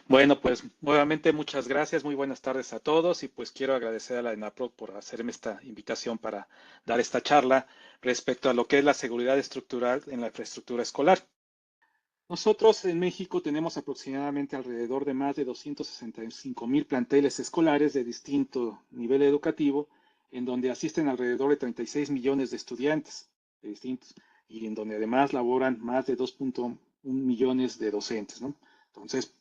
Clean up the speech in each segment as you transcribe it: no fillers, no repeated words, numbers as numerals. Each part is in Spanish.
Bueno, pues nuevamente muchas gracias, muy buenas tardes a todos y pues quiero agradecer a la ENAPROC por hacerme esta invitación para dar esta charla respecto a lo que es la seguridad estructural en la infraestructura escolar. Nosotros en México tenemos aproximadamente alrededor de más de 265,000 planteles escolares de distinto nivel educativo, en donde asisten alrededor de 36 millones de estudiantes de distintos y en donde además laboran más de 2,1 millones de docentes, ¿no? Entonces,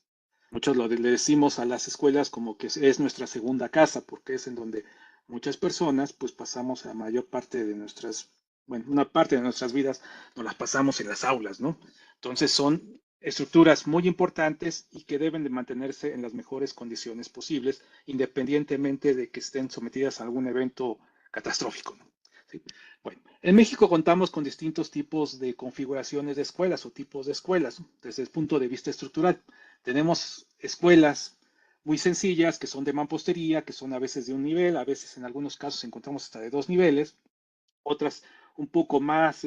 muchos le decimos a las escuelas como que es nuestra segunda casa, porque es en donde muchas personas pues pasamos la mayor parte de nuestras, bueno, una parte de nuestras vidas nos las pasamos en las aulas, ¿no? Entonces son estructuras muy importantes y que deben de mantenerse en las mejores condiciones posibles, independientemente de que estén sometidas a algún evento catastrófico, ¿no? Sí. Bueno, en México contamos con distintos tipos de configuraciones de escuelas o tipos de escuelas, ¿no? Desde el punto de vista estructural. Tenemos escuelas muy sencillas que son de mampostería, que son a veces de un nivel, a veces en algunos casos encontramos hasta de dos niveles, otras un poco más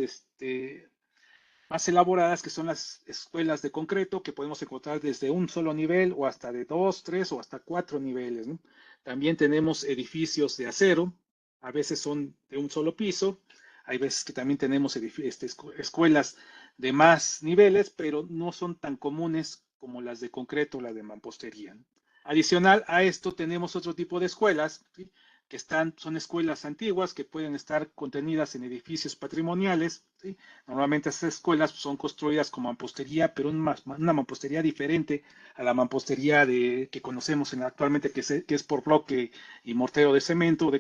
elaboradas, que son las escuelas de concreto, que podemos encontrar desde un solo nivel o hasta de dos, tres o hasta cuatro niveles, ¿no? También tenemos edificios de acero, a veces son de un solo piso, hay veces que también tenemos escuelas de más niveles, pero no son tan comunes como las de concreto o las de mampostería, ¿no? Adicional a esto tenemos otro tipo de escuelas, ¿sí? Que son escuelas antiguas que pueden estar contenidas en edificios patrimoniales, ¿sí? Normalmente estas escuelas son construidas con mampostería, pero una mampostería diferente a la mampostería que conocemos actualmente, que es por bloque y mortero de cemento.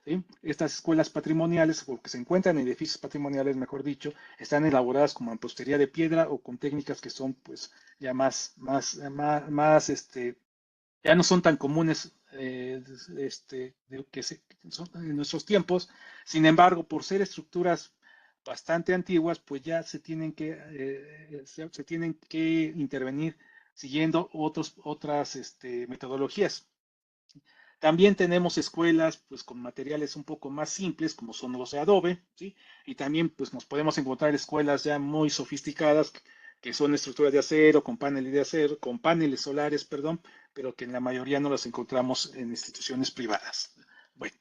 ¿Sí? Estas escuelas patrimoniales, porque se encuentran en edificios patrimoniales, mejor dicho, están elaboradas con mampostería de piedra o con técnicas que son pues ya ya no son tan comunes que son en nuestros tiempos. Sin embargo, por ser estructuras bastante antiguas, pues ya se tienen que intervenir siguiendo otras metodologías. También tenemos escuelas pues con materiales un poco más simples como son los de adobe, ¿sí? Y también pues nos podemos encontrar escuelas ya muy sofisticadas que son estructuras de acero, con paneles de acero, con paneles solares, perdón, pero que en la mayoría no las encontramos en instituciones privadas. Bueno,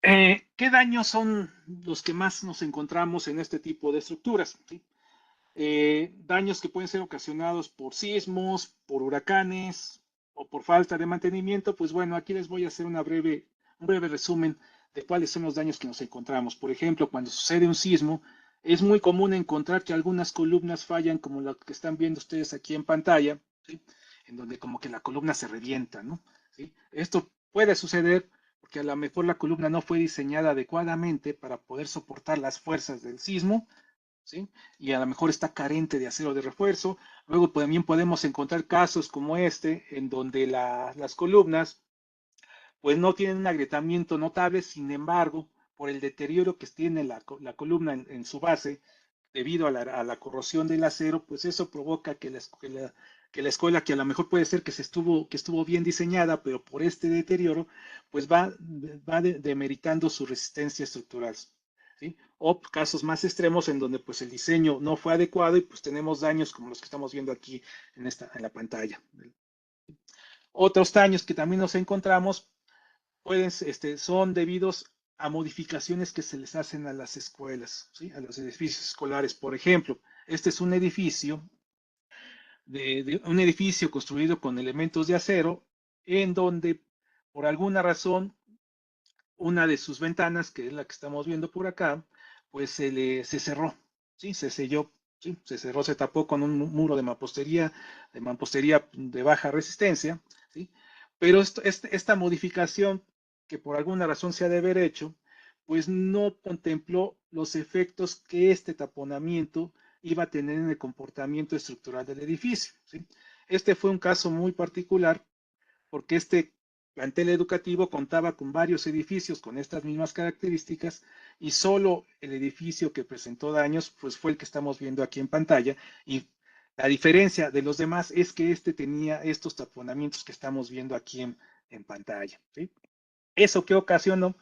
¿qué daños son los que más nos encontramos en este tipo de estructuras? ¿Sí? Daños que pueden ser ocasionados por sismos, por huracanes o por falta de mantenimiento, pues bueno, aquí les voy a hacer un breve resumen de cuáles son los daños que nos encontramos. Por ejemplo, cuando sucede un sismo, es muy común encontrar que algunas columnas fallan, como lo que están viendo ustedes aquí en pantalla, ¿sí? En donde como que la columna se revienta, ¿no? ¿Sí? Esto puede suceder porque a lo mejor la columna no fue diseñada adecuadamente para poder soportar las fuerzas del sismo, ¿sí? Y a lo mejor está carente de acero de refuerzo. Luego también podemos encontrar casos como este, en donde las columnas pues no tienen un agrietamiento notable, sin embargo, por el deterioro que tiene la columna en su base, debido a la corrosión del acero, pues eso provoca que la escuela, que a lo mejor puede ser que estuvo bien diseñada, pero por este deterioro, pues va demeritando su resistencia estructural. ¿Sí? O casos más extremos en donde pues el diseño no fue adecuado y pues tenemos daños como los que estamos viendo aquí en la pantalla. Otros daños que también nos encontramos son debidos a modificaciones que se les hacen a las escuelas, ¿sí? A los edificios escolares. Por ejemplo, este es un edificio construido con elementos de acero, en donde por alguna razón una de sus ventanas, que es la que estamos viendo por acá, pues se cerró, ¿sí? Se selló, ¿sí? Se cerró, se tapó con un muro de mampostería de baja resistencia, ¿sí? Pero esta modificación, que por alguna razón se ha de haber hecho, pues no contempló los efectos que este taponamiento iba a tener en el comportamiento estructural del edificio, ¿sí? Este fue un caso muy particular porque este plantel educativo contaba con varios edificios con estas mismas características y solo el edificio que presentó daños pues fue el que estamos viendo aquí en pantalla, y la diferencia de los demás es que este tenía estos taponamientos que estamos viendo aquí en pantalla, ¿sí? ¿Eso qué ocasionó?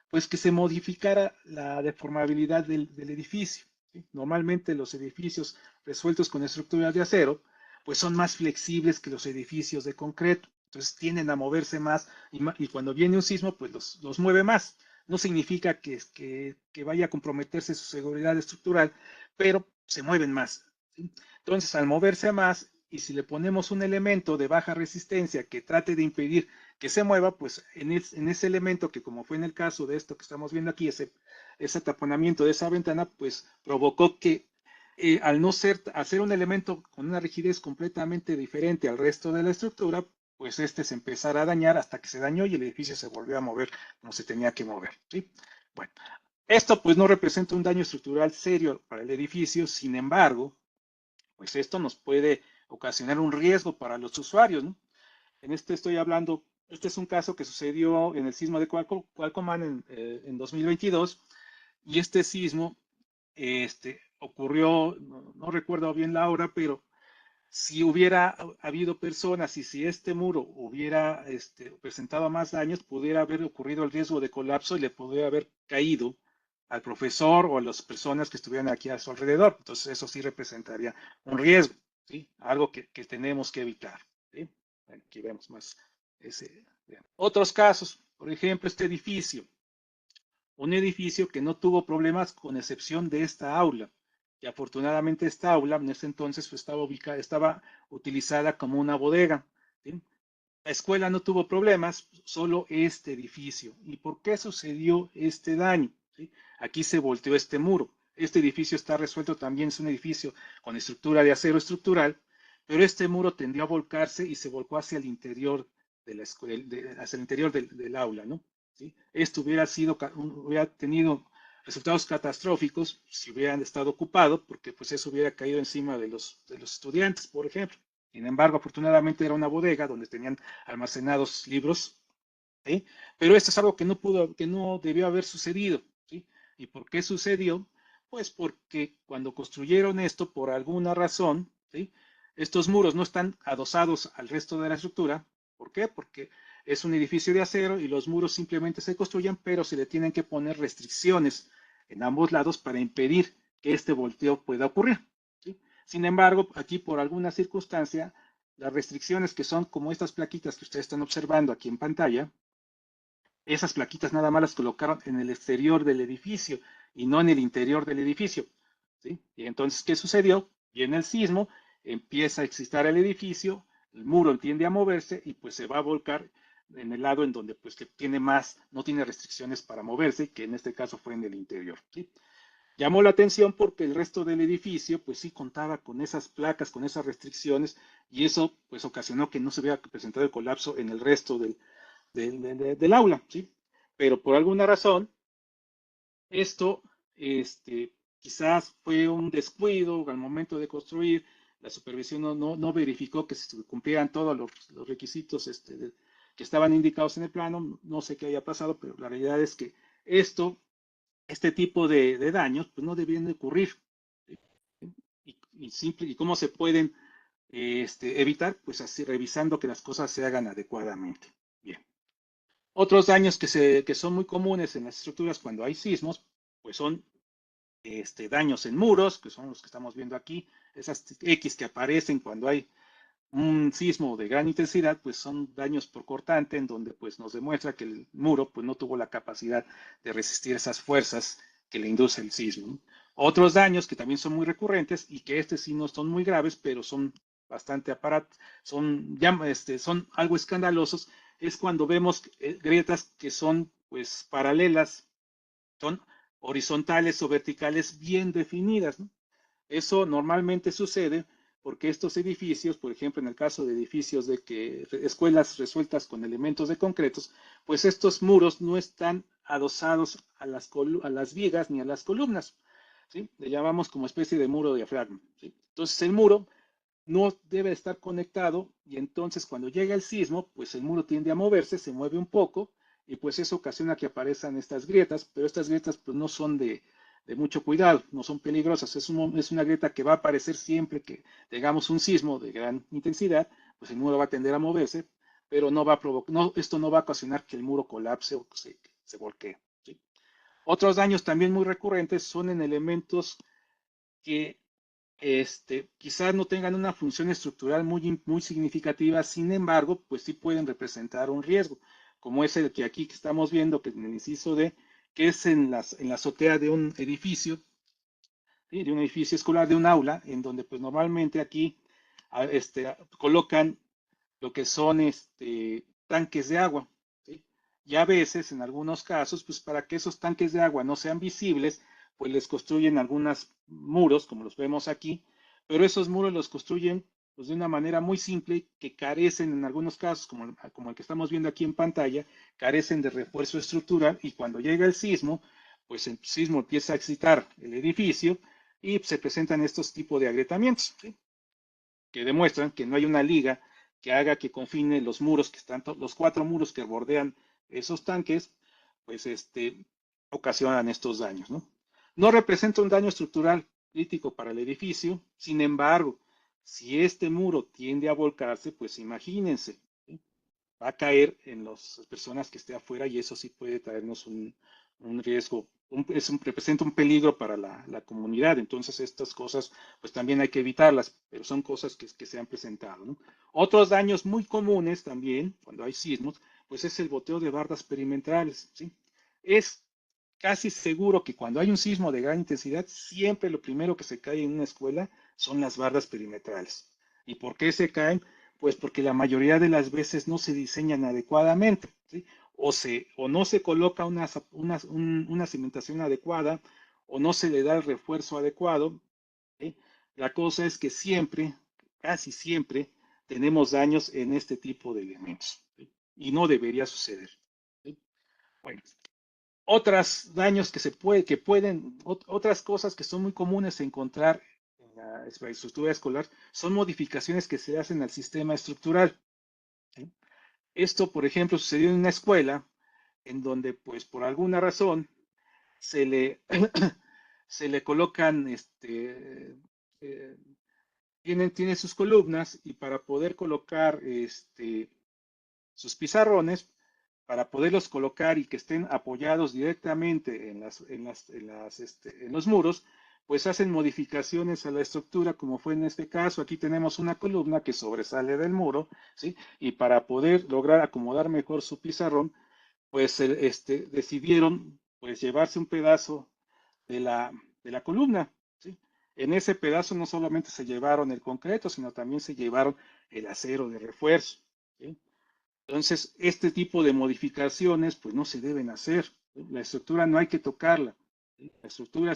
Pues que se modificara la deformabilidad del edificio, ¿sí? Normalmente los edificios resueltos con estructuras de acero pues son más flexibles que los edificios de concreto. Entonces tienden a moverse más y cuando viene un sismo, pues los mueve más. No significa que vaya a comprometerse su seguridad estructural, pero se mueven más. ¿Sí? Entonces, al moverse más, y si le ponemos un elemento de baja resistencia que trate de impedir que se mueva, pues en ese elemento que como fue en el caso de esto que estamos viendo aquí, ese taponamiento de esa ventana, pues provocó que al no hacer un elemento con una rigidez completamente diferente al resto de la estructura, pues este se empezara a dañar hasta que se dañó y el edificio se volvió a mover como se tenía que mover. ¿Sí? Bueno, esto pues no representa un daño estructural serio para el edificio, sin embargo, pues esto nos puede ocasionar un riesgo para los usuarios, ¿no? En este estoy hablando, este es un caso que sucedió en el sismo de Cualcomán en 2022, y este sismo ocurrió, no recuerdo bien la hora, pero si hubiera habido personas y si este muro hubiera presentado más daños, pudiera haber ocurrido el riesgo de colapso y le podría haber caído al profesor o a las personas que estuvieran aquí a su alrededor. Entonces eso sí representaría un riesgo, ¿sí? Algo que tenemos que evitar. ¿Sí? Bueno, aquí vemos más ese. Otros casos, por ejemplo, este edificio. Un edificio que no tuvo problemas con excepción de esta aula. Y afortunadamente esta aula en ese entonces pues, estaba utilizada como una bodega. ¿Sí? La escuela no tuvo problemas, solo este edificio. ¿Y por qué sucedió este daño? ¿Sí? Aquí se volteó este muro. Este edificio está resuelto también, es un edificio con estructura de acero estructural, pero este muro tendió a volcarse y se volcó hacia el interior de la escuela, hacia el interior del aula, ¿no? ¿Sí? Esto hubiera tenido resultados catastróficos si hubieran estado ocupado, porque pues eso hubiera caído encima de los estudiantes, por ejemplo. Sin embargo, afortunadamente era una bodega donde tenían almacenados libros, ¿sí? Pero esto es algo que no debió haber sucedido, ¿sí? ¿Y por qué sucedió? Pues porque cuando construyeron esto, por alguna razón, ¿sí? Estos muros no están adosados al resto de la estructura. ¿Por qué? Porque es un edificio de acero y los muros simplemente se construyen, pero se le tienen que poner restricciones en ambos lados para impedir que este volteo pueda ocurrir, ¿sí? Sin embargo, aquí por alguna circunstancia, las restricciones que son como estas plaquitas que ustedes están observando aquí en pantalla, esas plaquitas nada más las colocaron en el exterior del edificio y no en el interior del edificio, ¿sí? Y entonces, ¿qué sucedió? Y en el sismo empieza a existir el edificio, el muro tiende a moverse y pues se va a volcar en el lado en donde pues que tiene más, no tiene restricciones para moverse, que en este caso fue en el interior, ¿sí? Llamó la atención porque el resto del edificio, pues sí contaba con esas placas, con esas restricciones, y eso pues ocasionó que no se hubiera presentado el colapso en el resto del aula, ¿sí? Pero por alguna razón, esto quizás fue un descuido al momento de construir, la supervisión no verificó que se cumplieran todos los requisitos que estaban indicados en el plano, no sé qué haya pasado, pero la realidad es que este tipo de daños pues no debían de ocurrir. ¿Sí? Y cómo se pueden evitar, pues así revisando que las cosas se hagan adecuadamente. Bien. Otros daños que son muy comunes en las estructuras cuando hay sismos, pues son daños en muros, que son los que estamos viendo aquí, esas X que aparecen cuando hay un sismo de gran intensidad, pues son daños por cortante, en donde pues nos demuestra que el muro pues no tuvo la capacidad de resistir esas fuerzas que le induce el sismo, ¿no? Otros daños que también son muy recurrentes y que sí no son muy graves, pero son bastante son algo escandalosos, es cuando vemos grietas que son pues paralelas, son horizontales o verticales bien definidas, ¿no? Eso normalmente sucede porque estos edificios, por ejemplo, en el caso de edificios de que escuelas resueltas con elementos de concretos, pues estos muros no están adosados a las vigas ni a las columnas, ¿sí? Le llamamos como especie de muro diafragma, ¿sí? Entonces el muro no debe estar conectado y entonces cuando llega el sismo, pues el muro tiende a moverse, se mueve un poco y pues eso ocasiona que aparezcan estas grietas, pero estas grietas pues no son de mucho cuidado, no son peligrosas, es una grieta que va a aparecer siempre que tengamos un sismo de gran intensidad, pues el muro va a tender a moverse, pero no va a provocar, no, esto no va a ocasionar que el muro colapse o se volquee, ¿sí? Otros daños también muy recurrentes son en elementos que quizás no tengan una función estructural muy significativa, sin embargo, pues sí pueden representar un riesgo, como es el que aquí que estamos viendo, que en el inciso D, que es en la azotea de un edificio, ¿sí? De un edificio escolar, de un aula, en donde pues normalmente aquí colocan lo que son tanques de agua, ¿sí? Y a veces, en algunos casos, pues para que esos tanques de agua no sean visibles, pues les construyen algunos muros, como los vemos aquí, pero esos muros los construyen pues, de una manera muy simple que carecen en algunos casos, como el que estamos viendo aquí en pantalla, carecen de refuerzo estructural y cuando llega el sismo, pues el sismo empieza a excitar el edificio y se presentan estos tipos de agrietamientos, ¿sí? Que demuestran que no hay una liga que haga que confine los muros que están, los 4 muros que bordean esos tanques, pues ocasionan estos daños, ¿no? No representa un daño estructural crítico para el edificio, sin embargo, si este muro tiende a volcarse, pues imagínense, ¿sí? Va a caer en las personas que esté afuera y eso sí puede traernos un riesgo, representa un peligro para la comunidad. Entonces estas cosas pues también hay que evitarlas, pero son cosas que se han presentado, ¿no? Otros daños muy comunes también cuando hay sismos, pues es el boteo de bardas perimetrales, ¿sí? Es casi seguro que cuando hay un sismo de gran intensidad, siempre lo primero que se cae en una escuela son las bardas perimetrales. ¿Y por qué se caen? Pues porque la mayoría de las veces no se diseñan adecuadamente, ¿sí? O no se coloca una cimentación adecuada, o no se le da el refuerzo adecuado, ¿sí? La cosa es que siempre, casi siempre, tenemos daños en este tipo de elementos, ¿sí? Y no debería suceder, ¿sí? Bueno, otros daños otras cosas que son muy comunes encontrar en la infraestructura escolar son modificaciones que se hacen al sistema estructural, ¿sí? Esto, por ejemplo, sucedió en una escuela en donde, pues, por alguna razón, se le, se le colocan, eh, tiene sus columnas y para poder colocar sus pizarrones, para poderlos colocar y que estén apoyados directamente en los muros, pues hacen modificaciones a la estructura, como fue en este caso. Aquí tenemos una columna que sobresale del muro, ¿sí? Y para poder lograr acomodar mejor su pizarrón, pues decidieron pues llevarse un pedazo de la columna, ¿sí? En ese pedazo no solamente se llevaron el concreto, sino también se llevaron el acero de refuerzo, ¿sí? Entonces, este tipo de modificaciones pues no se deben hacer, ¿sí? La estructura no hay que tocarla, ¿sí? La estructura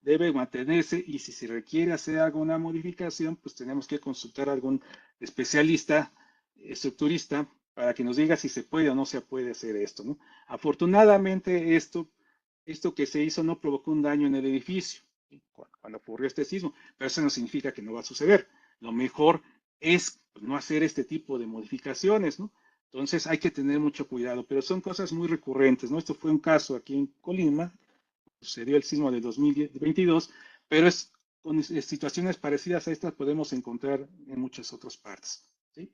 debe mantenerse y si se requiere hacer alguna modificación, pues tenemos que consultar a algún especialista estructurista para que nos diga si se puede o no se puede hacer esto, ¿no? Afortunadamente, esto que se hizo no provocó un daño en el edificio, ¿sí? Cuando ocurrió este sismo, pero eso no significa que no va a suceder. Lo mejor es pues, no hacer este tipo de modificaciones, ¿no? Entonces hay que tener mucho cuidado, pero son cosas muy recurrentes, ¿no? Esto fue un caso aquí en Colima, sucedió el sismo de 2022, pero con situaciones parecidas a estas podemos encontrar en muchas otras partes, ¿sí?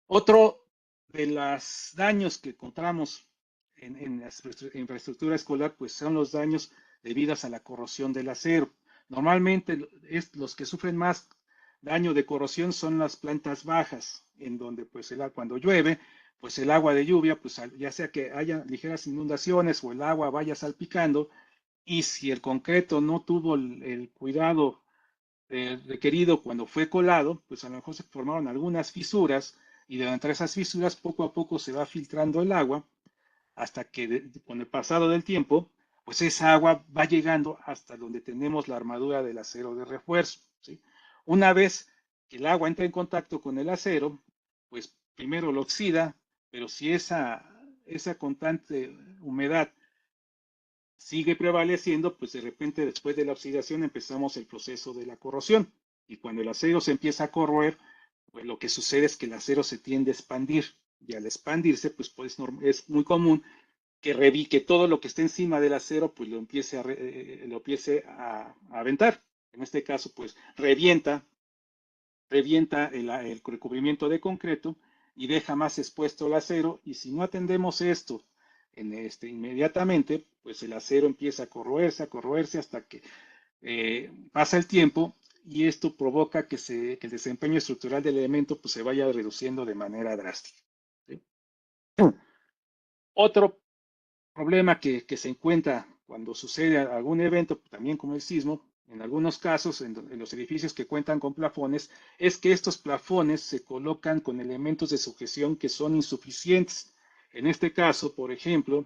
Otro de los daños que encontramos en la infraestructura escolar, pues son los daños debidos a la corrosión del acero. Normalmente los que sufren más daño de corrosión son las plantas bajas, en donde pues cuando llueve, pues el agua de lluvia, pues ya sea que haya ligeras inundaciones o el agua vaya salpicando, y si el concreto no tuvo el cuidado requerido cuando fue colado, pues a lo mejor se formaron algunas fisuras y de entre esas fisuras poco a poco se va filtrando el agua hasta que con el pasado del tiempo, pues esa agua va llegando hasta donde tenemos la armadura del acero de refuerzo, ¿sí? Una vez que el agua entra en contacto con el acero, pues primero lo oxida, pero si esa constante humedad sigue prevaleciendo, pues de repente después de la oxidación empezamos el proceso de la corrosión. Y cuando el acero se empieza a corroer, pues lo que sucede es que el acero se tiende a expandir. Y al expandirse, pues es muy común que todo lo que esté encima del acero, pues lo empiece a aventar. En este caso, pues revienta el recubrimiento de concreto y deja más expuesto el acero. Y si no atendemos esto inmediatamente, pues el acero empieza a corroerse hasta que pasa el tiempo y esto provoca que el desempeño estructural del elemento pues, se vaya reduciendo de manera drástica. ¿Sí? Otro problema que se encuentra cuando sucede algún evento, también como el sismo, en algunos casos, en los edificios que cuentan con plafones, es que estos plafones se colocan con elementos de sujeción que son insuficientes. En este caso, por ejemplo,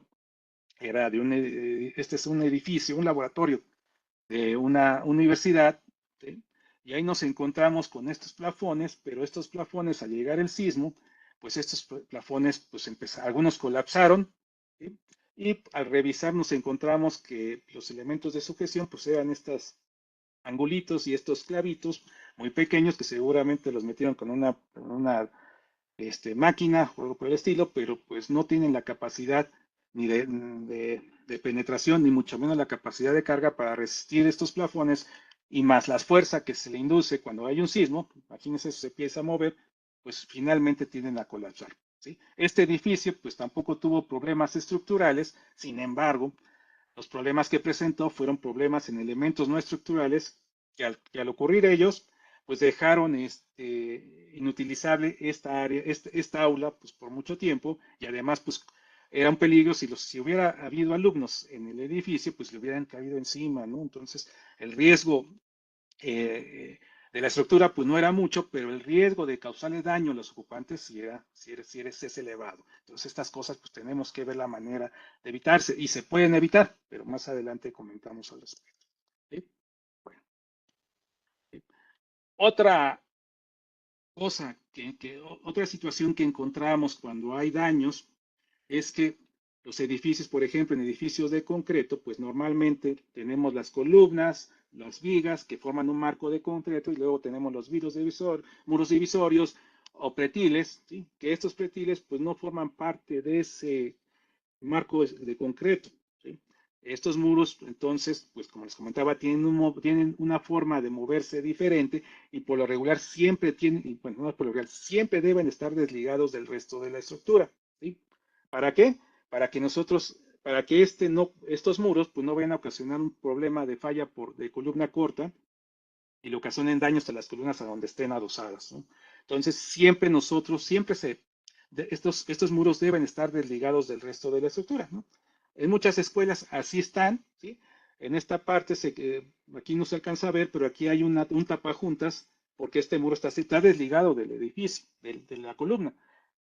este es un edificio, un laboratorio de una universidad, ¿sí? Y ahí nos encontramos con estos plafones, pero estos plafones al llegar el sismo, pues estos plafones, pues algunos colapsaron, ¿sí? Y al revisar nos encontramos que los elementos de sujeción pues eran estos angulitos y estos clavitos muy pequeños que seguramente los metieron con una máquina o algo por el estilo, pero pues no tienen la capacidad ni de penetración, ni mucho menos la capacidad de carga para resistir estos plafones y más la fuerza que se le induce cuando hay un sismo, imagínense, se empieza a mover, pues finalmente tienden a colapsar. ¿Sí? Este edificio pues tampoco tuvo problemas estructurales, sin embargo, los problemas que presentó fueron problemas en elementos no estructurales que al ocurrir ellos, pues dejaron inutilizable esta área, esta aula, pues por mucho tiempo y además, pues era un peligro si hubiera habido alumnos en el edificio, pues le hubieran caído encima, ¿no? Entonces, el riesgo de la estructura, pues no era mucho, pero el riesgo de causarle daño a los ocupantes es elevado. Entonces, estas cosas, pues tenemos que ver la manera de evitarse y se pueden evitar, pero más adelante comentamos al respecto. ¿Sí? Bueno, ¿sí? Otra cosa, otra situación que encontramos cuando hay daños es que los edificios, por ejemplo, en edificios de concreto, pues normalmente tenemos las columnas, las vigas que forman un marco de concreto y luego tenemos los muros divisorios o pretiles, ¿sí? Que estos pretiles pues no forman parte de ese marco de concreto, ¿sí? Estos muros, entonces, pues como les comentaba, tienen una forma de moverse diferente y por lo regular siempre tienen, bueno, no por lo regular, siempre deben estar desligados del resto de la estructura, ¿sí? ¿Para qué? Para que estos muros pues no vayan a ocasionar un problema de falla de columna corta y le ocasionen daños a las columnas a donde estén adosadas, ¿no? Entonces, estos muros deben estar desligados del resto de la estructura, ¿no? En muchas escuelas así están, ¿sí? En esta parte, aquí no se alcanza a ver, pero aquí hay un tapajuntas, porque este muro está desligado del edificio, de la columna,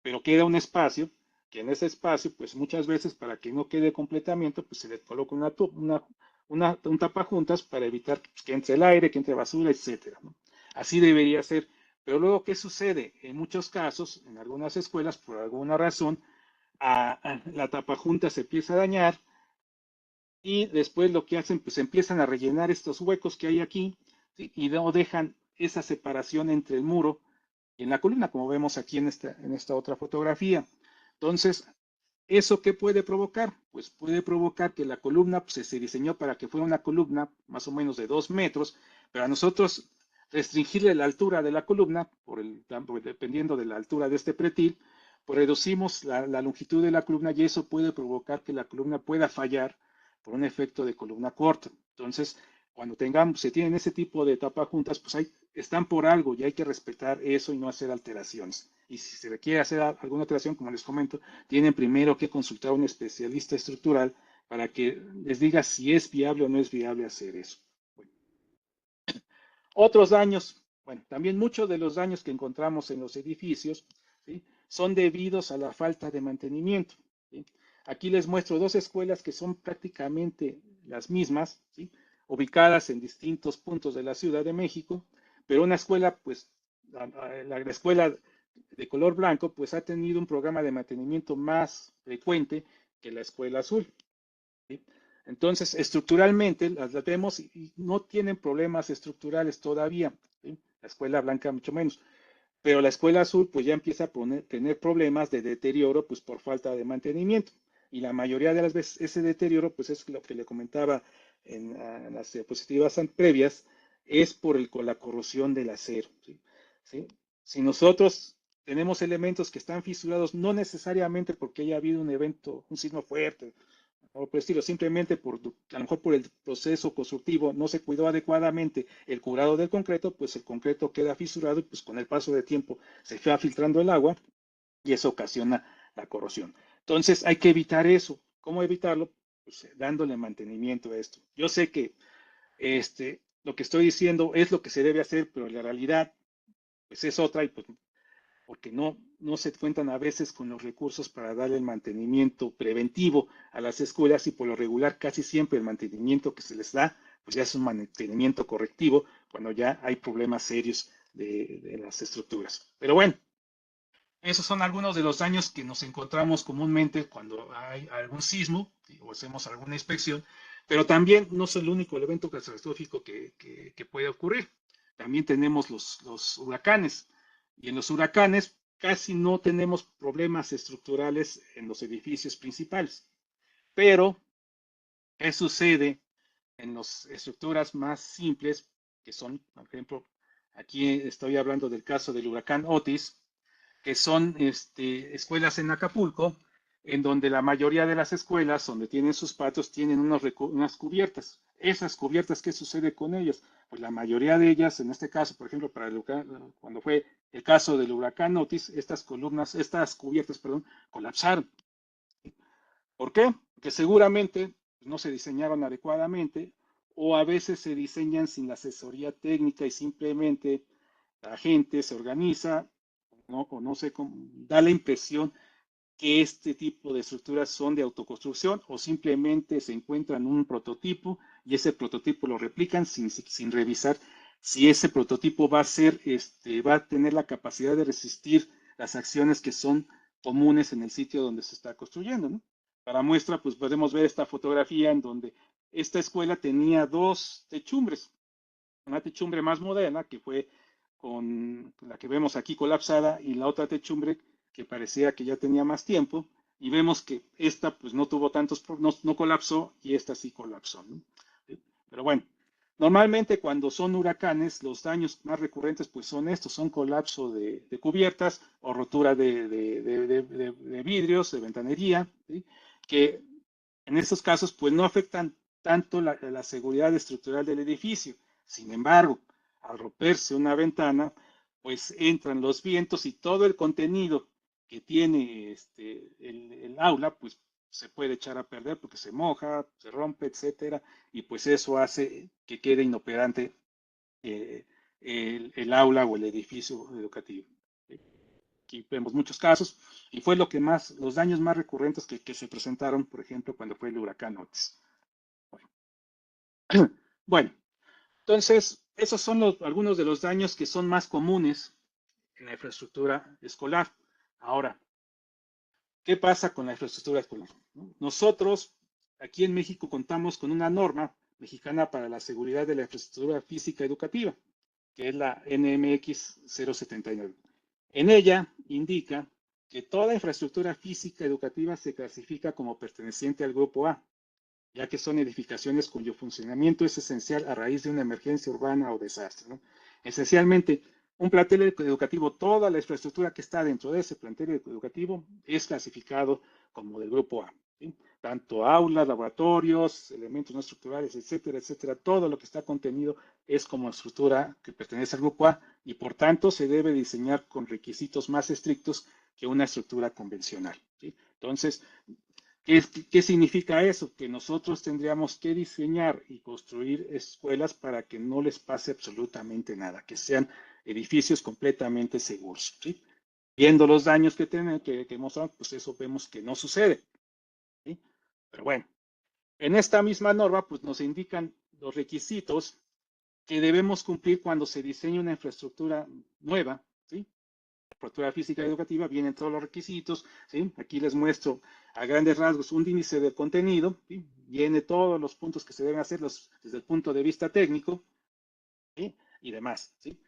pero queda un espacio, que en ese espacio, pues muchas veces para que no quede completamiento, pues se le coloca un tapajuntas para evitar que entre el aire, que entre basura, etcétera, ¿no? Así debería ser. Pero luego, ¿qué sucede? En muchos casos, en algunas escuelas, por alguna razón, la tapajunta se empieza a dañar y después lo que hacen, pues empiezan a rellenar estos huecos que hay aquí, ¿sí? Y no dejan esa separación entre el muro y en la columna, como vemos aquí en esta otra fotografía. Entonces, ¿eso qué puede provocar? Pues puede provocar que la columna pues, se diseñó para que fuera una columna más o menos de 2 metros, pero a nosotros restringirle la altura de la columna, dependiendo de la altura de este pretil, pues reducimos la longitud de la columna y eso puede provocar que la columna pueda fallar por un efecto de columna corta. Entonces, cuando se tienen ese tipo de juntas, pues están por algo y hay que respetar eso y no hacer alteraciones. Y si se requiere hacer alguna alteración, como les comento, tienen primero que consultar a un especialista estructural para que les diga si es viable o no es viable hacer eso. Bueno. Otros daños, bueno, también muchos de los daños que encontramos en los edificios, ¿sí? Son debidos a la falta de mantenimiento, ¿sí? Aquí les muestro dos escuelas que son prácticamente las mismas, ¿sí? Ubicadas en distintos puntos de la Ciudad de México, pero una escuela, pues, la escuela de color blanco, pues ha tenido un programa de mantenimiento más frecuente que la escuela azul, ¿sí? Entonces, estructuralmente las vemos y no tienen problemas estructurales todavía, ¿sí? La escuela blanca mucho menos, pero la escuela azul pues ya empieza a tener problemas de deterioro pues por falta de mantenimiento. Y la mayoría de las veces ese deterioro pues es lo que le comentaba en las diapositivas previas, es con la corrosión del acero, ¿sí? ¿Sí? Si nosotros tenemos elementos que están fisurados, no necesariamente porque haya habido un evento, un sismo fuerte, o por el estilo, simplemente a lo mejor por el proceso constructivo no se cuidó adecuadamente el curado del concreto, pues el concreto queda fisurado y pues con el paso del tiempo se va filtrando el agua y eso ocasiona la corrosión. Entonces hay que evitar eso. ¿Cómo evitarlo? Pues dándole mantenimiento a esto. Yo sé que lo que estoy diciendo es lo que se debe hacer, pero la realidad pues es otra y pues porque no se cuentan a veces con los recursos para darle el mantenimiento preventivo a las escuelas y por lo regular casi siempre el mantenimiento que se les da pues ya es un mantenimiento correctivo cuando ya hay problemas serios de las estructuras. Pero bueno, esos son algunos de los daños que nos encontramos comúnmente cuando hay algún sismo o hacemos alguna inspección, pero también no es el único evento catastrófico que puede ocurrir. También tenemos los huracanes y en los huracanes casi no tenemos problemas estructurales en los edificios principales, pero ¿qué sucede en las estructuras más simples que son, por ejemplo, aquí estoy hablando del caso del huracán Otis, que son escuelas en Acapulco, en donde la mayoría de las escuelas, donde tienen sus patios, tienen unas cubiertas. Esas cubiertas, ¿qué sucede con ellas? Pues la mayoría de ellas, en este caso, por ejemplo, cuando fue el caso del huracán Otis, estas cubiertas, perdón, colapsaron. ¿Por qué? Porque seguramente no se diseñaron adecuadamente o a veces se diseñan sin la asesoría técnica y simplemente la gente se organiza, ¿no? O no sé cómo, da la impresión que este tipo de estructuras son de autoconstrucción o simplemente se encuentran un prototipo y ese prototipo lo replican sin revisar si ese prototipo va a tener la capacidad de resistir las acciones que son comunes en el sitio donde se está construyendo, ¿no? Para muestra, pues podemos ver esta fotografía en donde esta escuela tenía dos techumbres, una techumbre más moderna que fue con la que vemos aquí colapsada y la otra techumbre que parecía que ya tenía más tiempo y vemos que esta pues no tuvo tantos, no colapsó y esta sí colapsó, ¿no? Pero bueno, normalmente cuando son huracanes los daños más recurrentes pues son estos, son colapso de cubiertas o rotura de vidrios, de ventanería, ¿sí? Que en estos casos pues no afectan tanto la seguridad estructural del edificio. Sin embargo, al romperse una ventana, pues entran los vientos y todo el contenido que tiene el aula, pues se puede echar a perder porque se moja, se rompe, etcétera, y pues eso hace que quede inoperante el aula o el edificio educativo. Aquí vemos muchos casos y fue los daños más recurrentes que se presentaron, por ejemplo, cuando fue el huracán Otis. Bueno, entonces, esos son algunos de los daños que son más comunes en la infraestructura escolar. Ahora, ¿qué pasa con la infraestructura escolar? Nosotros, aquí en México, contamos con una norma mexicana para la seguridad de la infraestructura física educativa, que es la NMX 079. En ella indica que toda infraestructura física educativa se clasifica como perteneciente al grupo A, ya que son edificaciones cuyo funcionamiento es esencial a raíz de una emergencia urbana o desastre, ¿no? Esencialmente, un plantel educativo, toda la infraestructura que está dentro de ese plantel educativo es clasificado como del grupo A, ¿sí? Tanto aulas, laboratorios, elementos no estructurales, etcétera, etcétera, todo lo que está contenido es como estructura que pertenece al grupo A y por tanto se debe diseñar con requisitos más estrictos que una estructura convencional, ¿sí? Entonces, ¿qué significa eso? Que nosotros tendríamos que diseñar y construir escuelas para que no les pase absolutamente nada, que sean edificios completamente seguros, ¿sí? Viendo los daños que mostramos, pues eso vemos que no sucede, ¿sí? Pero bueno, en esta misma norma, pues nos indican los requisitos que debemos cumplir cuando se diseña una infraestructura nueva, ¿sí? Infraestructura física educativa, vienen todos los requisitos, ¿sí? Aquí les muestro a grandes rasgos un índice de contenido, ¿sí? Viene todos los puntos que se deben hacer desde el punto de vista técnico, ¿sí? Y demás, ¿sí?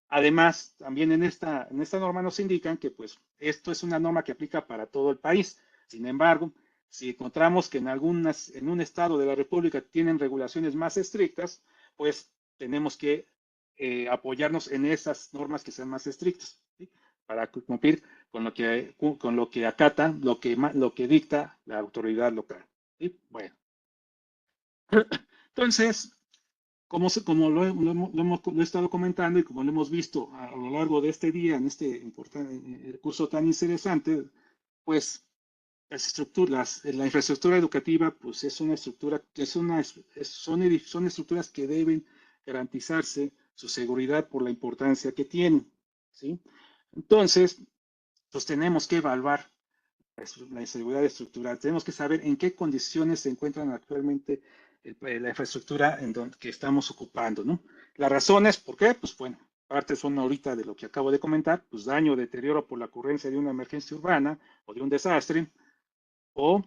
Además, también en esta norma nos indican que pues esto es una norma que aplica para todo el país. Sin embargo, si encontramos que en un estado de la República tienen regulaciones más estrictas, pues tenemos que apoyarnos en esas normas que sean más estrictas, ¿sí? Para cumplir con lo que acata, lo que dicta la autoridad local. ¿sí? Bueno, entonces, como lo he estado comentando y como lo hemos visto a lo largo de este día, en este importante curso tan interesante, pues la infraestructura educativa, pues es una estructura, son estructuras que deben garantizarse su seguridad por la importancia que tienen, ¿sí? Entonces, pues tenemos que evaluar la inseguridad estructural. Tenemos que saber en qué condiciones se encuentran actualmente la infraestructura que estamos ocupando, ¿no? Las razones, ¿por qué? Pues bueno, parte son ahorita de lo que acabo de comentar, pues daño, deterioro por la ocurrencia de una emergencia urbana o de un desastre, o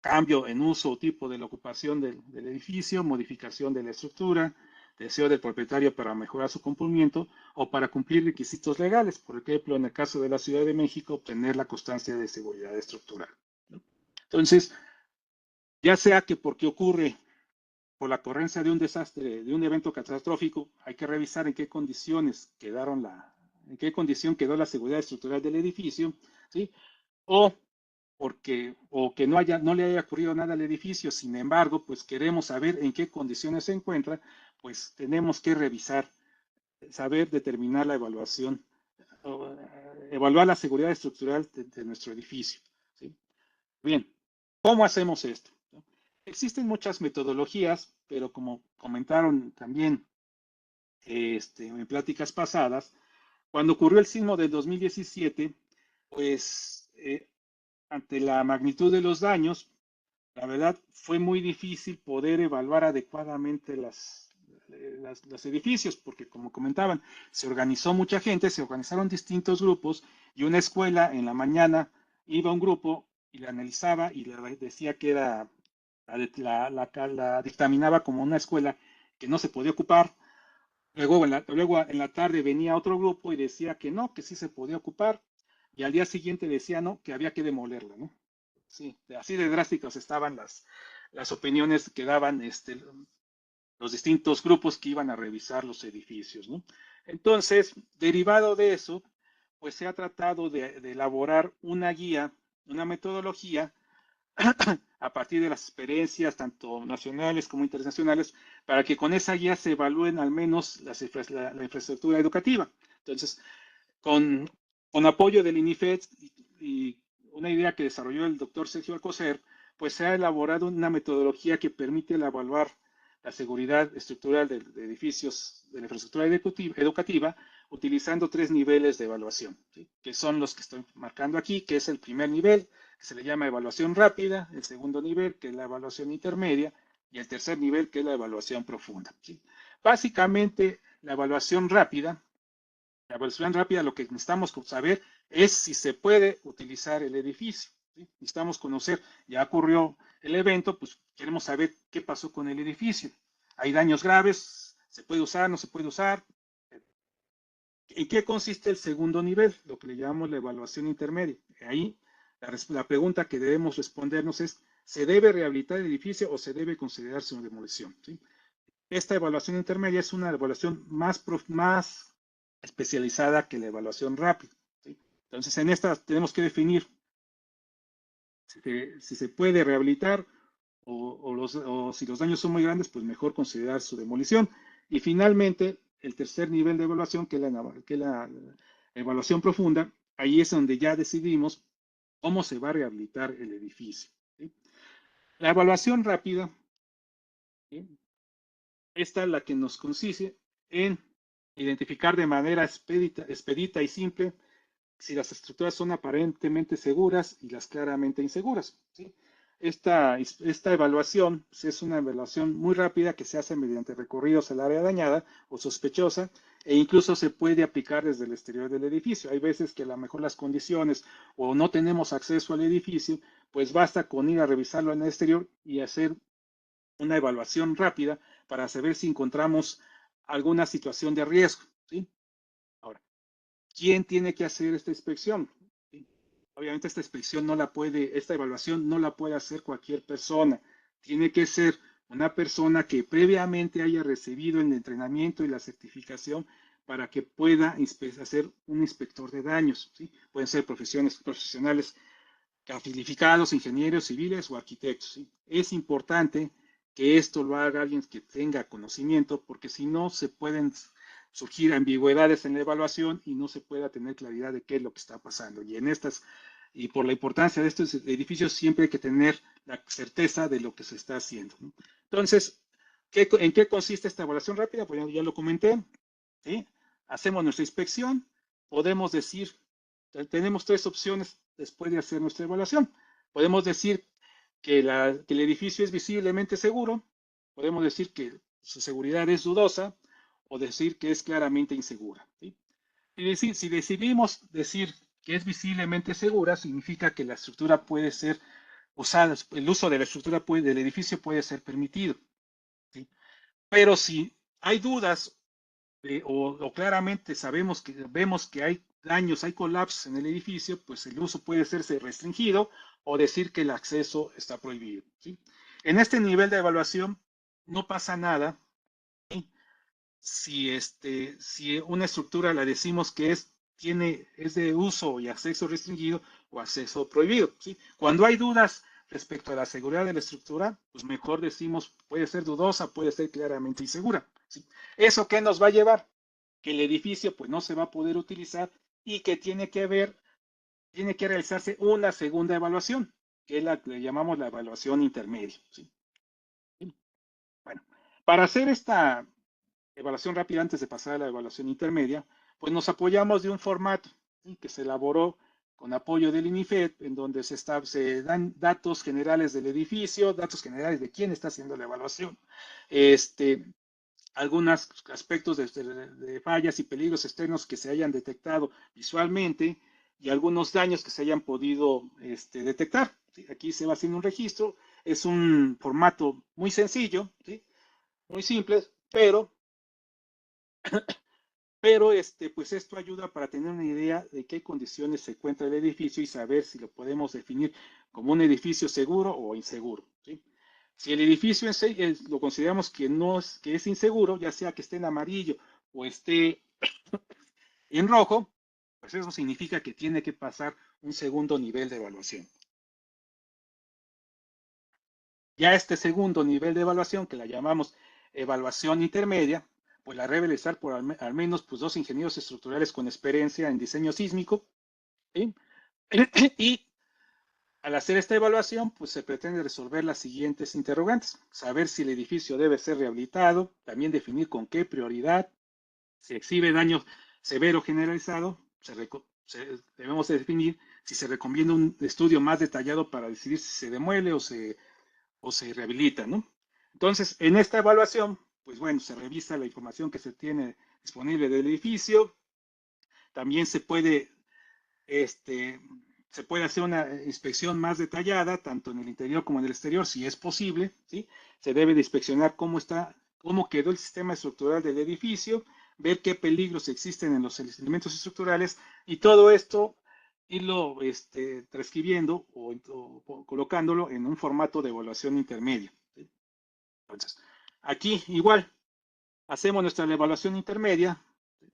cambio en uso o tipo de la ocupación del edificio, modificación de la estructura, deseo del propietario para mejorar su cumplimiento o para cumplir requisitos legales, por ejemplo, en el caso de la Ciudad de México, obtener la constancia de seguridad estructural, ¿no? Entonces, ya sea que porque ocurre por la ocurrencia de un desastre, de un evento catastrófico, hay que revisar en qué condiciones en qué condición quedó la seguridad estructural del edificio, ¿sí? O o que no le haya ocurrido nada al edificio, sin embargo, pues queremos saber en qué condiciones se encuentra, pues tenemos que revisar, saber determinar la evaluación, evaluar la seguridad estructural de nuestro edificio, ¿sí? Bien, ¿cómo hacemos esto? Existen muchas metodologías, pero como comentaron también en pláticas pasadas, cuando ocurrió el sismo del 2017, pues ante la magnitud de los daños, la verdad fue muy difícil poder evaluar adecuadamente los edificios, porque como comentaban, se organizó mucha gente, se organizaron distintos grupos y una escuela en la mañana iba un grupo y la analizaba y le decía que era, la dictaminaba como una escuela que no se podía ocupar. Luego en la tarde venía otro grupo y decía que no, que sí se podía ocupar. Y al día siguiente decía no, que había que demolerla, ¿no? Sí, así de drásticas estaban las opiniones que daban los distintos grupos que iban a revisar los edificios, ¿no? Entonces, derivado de eso, pues se ha tratado de elaborar una guía, una metodología a partir de las experiencias tanto nacionales como internacionales, para que con esa guía se evalúen al menos la infraestructura educativa. Entonces, con, con apoyo del INIFED y una idea que desarrolló el doctor Sergio Alcocer, pues se ha elaborado una metodología que permite evaluar la seguridad estructural de edificios de la infraestructura educativa utilizando 3 niveles de evaluación, ¿sí? Que son los que estoy marcando aquí, que es el primer nivel, que se le llama evaluación rápida, el segundo nivel, que es la evaluación intermedia, y el tercer nivel, que es la evaluación profunda, ¿sí? Básicamente, la evaluación rápida, lo que necesitamos saber es si se puede utilizar el edificio, ¿sí? Necesitamos conocer, ya ocurrió el evento, pues queremos saber qué pasó con el edificio. Hay daños graves, se puede usar, no se puede usar. ¿En qué consiste el segundo nivel? Lo que le llamamos la evaluación intermedia. Ahí la pregunta que debemos respondernos es, ¿se debe rehabilitar el edificio o se debe considerarse una demolición? ¿Sí? Esta evaluación intermedia es una evaluación más especializada que la evaluación rápida, ¿sí? Entonces, en esta tenemos que definir si se puede rehabilitar o si los daños son muy grandes, pues mejor considerar su demolición. Y finalmente, el tercer nivel de evaluación, que es la evaluación profunda, ahí es donde ya decidimos cómo se va a rehabilitar el edificio, ¿sí? La evaluación rápida, ¿sí? Esta es la que nos consiste en identificar de manera expedita y simple si las estructuras son aparentemente seguras y las claramente inseguras, ¿sí? Esta evaluación es una evaluación muy rápida que se hace mediante recorridos al área dañada o sospechosa e incluso se puede aplicar desde el exterior del edificio. Hay veces que a lo mejor las condiciones o no tenemos acceso al edificio, pues basta con ir a revisarlo en el exterior y hacer una evaluación rápida para saber si encontramos alguna situación de riesgo, ¿sí? Ahora, ¿quién tiene que hacer esta inspección? ¿Sí? Obviamente esta evaluación no la puede hacer cualquier persona. Tiene que ser una persona que previamente haya recibido el entrenamiento y la certificación para que pueda hacer un inspector de daños, ¿sí? Pueden ser profesionales calificados, ingenieros civiles o arquitectos, ¿sí? Es importante que esto lo haga alguien que tenga conocimiento, porque si no se pueden surgir ambigüedades en la evaluación y no se pueda tener claridad de qué es lo que está pasando. Y por la importancia de estos edificios, siempre hay que tener la certeza de lo que se está haciendo, ¿no? Entonces, ¿en qué consiste esta evaluación rápida? Pues ya lo comenté, ¿sí? Hacemos nuestra inspección, podemos decir, tenemos tres opciones después de hacer nuestra evaluación. Podemos decir que el edificio es visiblemente seguro, podemos decir que su seguridad es dudosa o decir que es claramente insegura, ¿sí? Si decidimos decir que es visiblemente segura, significa que la estructura puede ser usada, el uso de la estructura del edificio puede ser permitido, ¿sí? Pero si hay dudas o claramente vemos que hay daños, hay colapsos en el edificio, pues el uso puede serse restringido o decir que el acceso está prohibido, ¿sí? En este nivel de evaluación no pasa nada, ¿sí? Si una estructura la decimos que es de uso y acceso restringido o acceso prohibido, ¿sí? Cuando hay dudas respecto a la seguridad de la estructura, pues mejor decimos puede ser dudosa, puede ser claramente insegura, ¿sí? ¿Eso qué nos va a llevar? Que el edificio pues no se va a poder utilizar y que tiene que realizarse una segunda evaluación, que es la que le llamamos la evaluación intermedia, ¿sí? Bueno, para hacer esta evaluación rápida antes de pasar a la evaluación intermedia, pues nos apoyamos de un formato, ¿sí?, que se elaboró con apoyo del INIFED, en donde se dan datos generales del edificio, datos generales de quién está haciendo la evaluación, algunos aspectos de fallas y peligros externos que se hayan detectado visualmente y algunos daños que se hayan podido detectar, ¿sí? Aquí se va haciendo un registro, es un formato muy sencillo, ¿sí?, muy simple, pero pues esto ayuda para tener una idea de qué condiciones se encuentra el edificio y saber si lo podemos definir como un edificio seguro o inseguro, ¿sí? Si el edificio en sí lo consideramos que es inseguro, ya sea que esté en amarillo o esté en rojo, pues eso significa que tiene que pasar un segundo nivel de evaluación. Ya este segundo nivel de evaluación, que la llamamos evaluación intermedia, pues la debe realizar por al menos pues, 2 ingenieros estructurales con experiencia en diseño sísmico, ¿sí? Y al hacer esta evaluación, pues se pretende resolver las siguientes interrogantes: saber si el edificio debe ser rehabilitado, también definir con qué prioridad, si exhibe daño severo generalizado, debemos de definir si se recomienda un estudio más detallado para decidir si se demuele o se rehabilita, ¿no? Entonces, en esta evaluación, pues bueno, se revisa la información que se tiene disponible del edificio, también se puede hacer una inspección más detallada, tanto en el interior como en el exterior, si es posible, ¿sí? Se debe de inspeccionar cómo quedó el sistema estructural del edificio, ver qué peligros existen en los elementos estructurales y todo esto irlo transcribiendo o colocándolo en un formato de evaluación intermedia, ¿sí? Entonces, aquí igual hacemos nuestra evaluación intermedia,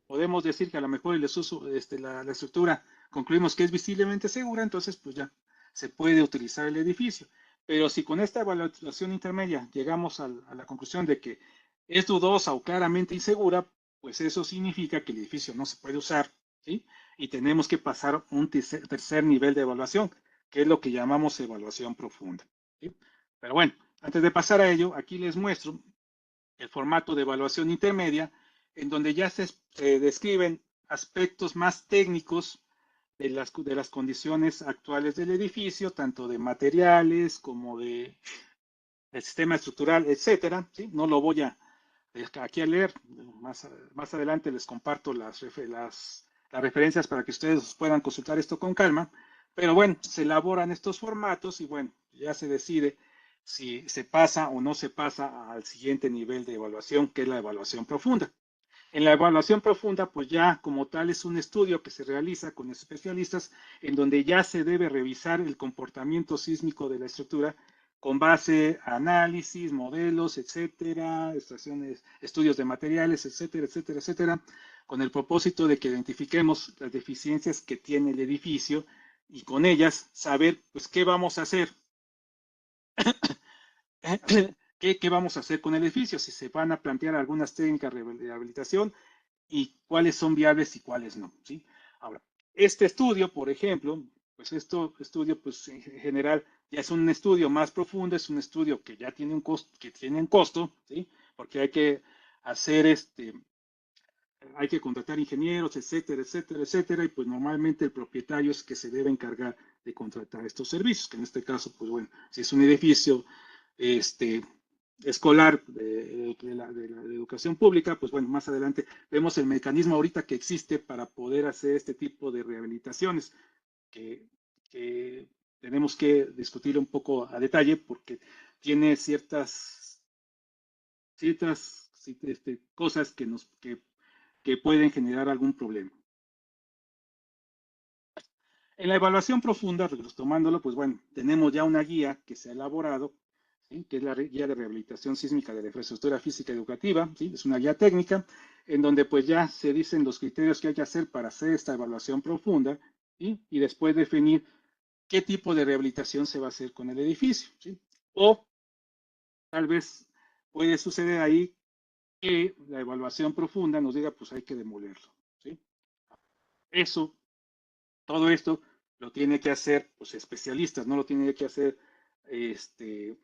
podemos decir que a lo mejor la estructura concluimos que es visiblemente segura, entonces pues ya se puede utilizar el edificio. Pero si con esta evaluación intermedia llegamos a la conclusión de que es dudosa o claramente insegura, pues eso significa que el edificio no se puede usar, ¿sí? Y tenemos que pasar un tercer nivel de evaluación, que es lo que llamamos evaluación profunda, ¿sí? Pero bueno, antes de pasar a ello, aquí les muestro el formato de evaluación intermedia, en donde ya se describen aspectos más técnicos de las condiciones actuales del edificio, tanto de materiales como del sistema estructural, etcétera, ¿sí? No lo voy aquí a leer, más adelante les comparto las referencias para que ustedes puedan consultar esto con calma, pero bueno, se elaboran estos formatos y bueno, ya se decide si se pasa o no se pasa al siguiente nivel de evaluación, que es la evaluación profunda. En la evaluación profunda, pues ya como tal es un estudio que se realiza con especialistas en donde ya se debe revisar el comportamiento sísmico de la estructura con base a análisis, modelos, etcétera, estudios de materiales, etcétera, etcétera, etcétera, con el propósito de que identifiquemos las deficiencias que tiene el edificio y con ellas saber, pues, qué vamos a hacer, qué vamos a hacer con el edificio, si se van a plantear algunas técnicas de rehabilitación y cuáles son viables y cuáles no, ¿sí? Ahora, este estudio, por ejemplo, pues estudio, pues en general ya es un estudio más profundo, es un estudio que ya tiene un costo, ¿sí? Porque hay que hacer hay que contratar ingenieros, etcétera, etcétera, etcétera, y pues normalmente el propietario es que se debe encargar de contratar estos servicios, que en este caso, pues bueno, si es un edificio escolar de educación pública, pues bueno, más adelante vemos el mecanismo ahorita que existe para poder hacer este tipo de rehabilitaciones, que, que tenemos que discutir un poco a detalle porque tiene ciertas cosas que pueden generar algún problema. En la evaluación profunda, tomándolo, pues bueno, tenemos ya una guía que se ha elaborado, ¿sí? Que es la guía de rehabilitación sísmica de la infraestructura física educativa, ¿sí? Es una guía técnica en donde pues ya se dicen los criterios que hay que hacer para hacer esta evaluación profunda, ¿sí? Y después definir qué tipo de rehabilitación se va a hacer con el edificio, ¿sí? O tal vez puede suceder ahí que la evaluación profunda nos diga, pues hay que demolerlo, ¿sí? Eso, todo esto lo tiene que hacer, pues, especialistas, no lo tiene que hacer este,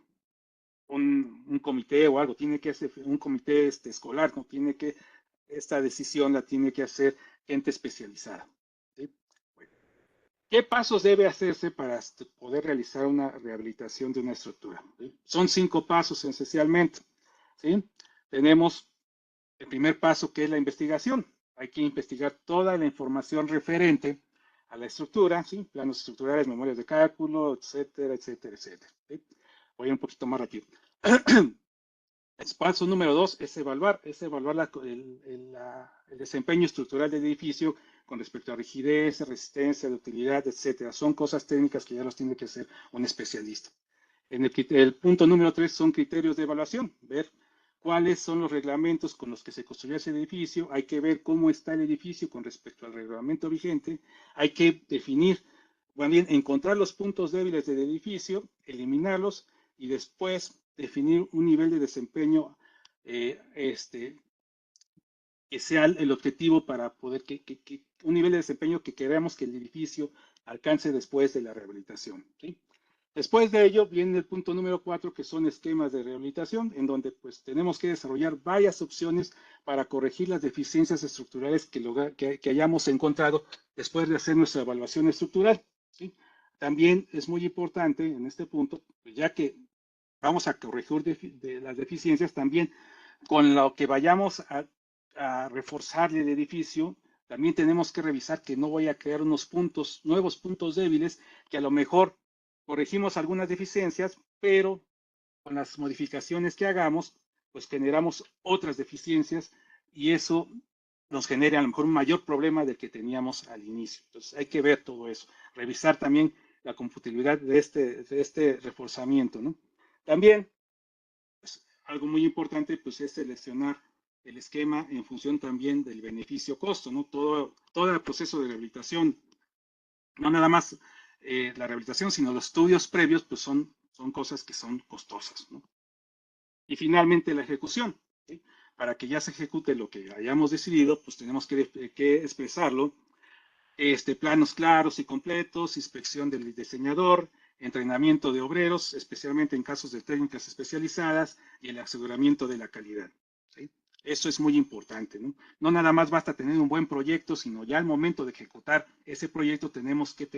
un comité o algo, tiene que hacer un comité escolar, no tiene que, esta decisión la tiene que hacer gente especializada, ¿sí? Bueno, ¿qué pasos debe hacerse para poder realizar una rehabilitación de una estructura? ¿Sí? Son 5 pasos esencialmente, ¿sí? Tenemos el primer paso, que es la investigación. Hay que investigar toda la información referente a la estructura, ¿sí? Planos estructurales, memorias de cálculo, etcétera, etcétera, etcétera, ¿sí? Voy un poquito más rápido. El paso número 2 es evaluar el desempeño estructural del edificio con respecto a rigidez, resistencia, de utilidad, etcétera. Son cosas técnicas que ya los tiene que hacer un especialista. El punto número 3 son criterios de evaluación, ver cuáles son los reglamentos con los que se construyó ese edificio, hay que ver cómo está el edificio con respecto al reglamento vigente, hay que definir, bueno, bien, encontrar los puntos débiles del edificio, eliminarlos y después definir un nivel de desempeño que sea el objetivo para poder, un nivel de desempeño que queramos que el edificio alcance después de la rehabilitación, ¿sí? Después de ello viene el punto número 4, que son esquemas de rehabilitación, en donde pues tenemos que desarrollar varias opciones para corregir las deficiencias estructurales que hayamos encontrado después de hacer nuestra evaluación estructural, ¿sí? También es muy importante en este punto, pues ya que vamos a corregir de las deficiencias, también con lo que vayamos a reforzar el edificio, también tenemos que revisar que no vaya a crear nuevos puntos débiles, que a lo mejor corregimos algunas deficiencias, pero con las modificaciones que hagamos, pues generamos otras deficiencias y eso nos genera a lo mejor un mayor problema del que teníamos al inicio. Entonces hay que ver todo eso, revisar también la computabilidad de este reforzamiento, ¿no? También, pues, algo muy importante, pues, es seleccionar el esquema en función también del beneficio-costo, ¿no? Todo el proceso de rehabilitación, no nada más la rehabilitación, sino los estudios previos, pues son cosas que son costosas, ¿no? Y finalmente la ejecución, ¿sí? Para que ya se ejecute lo que hayamos decidido, pues tenemos que expresarlo, planos claros y completos, inspección del diseñador, entrenamiento de obreros, especialmente en casos de técnicas especializadas, y el aseguramiento de la calidad, ¿sí? Eso es muy importante, ¿no? No nada más basta tener un buen proyecto, sino ya al momento de ejecutar ese proyecto tenemos que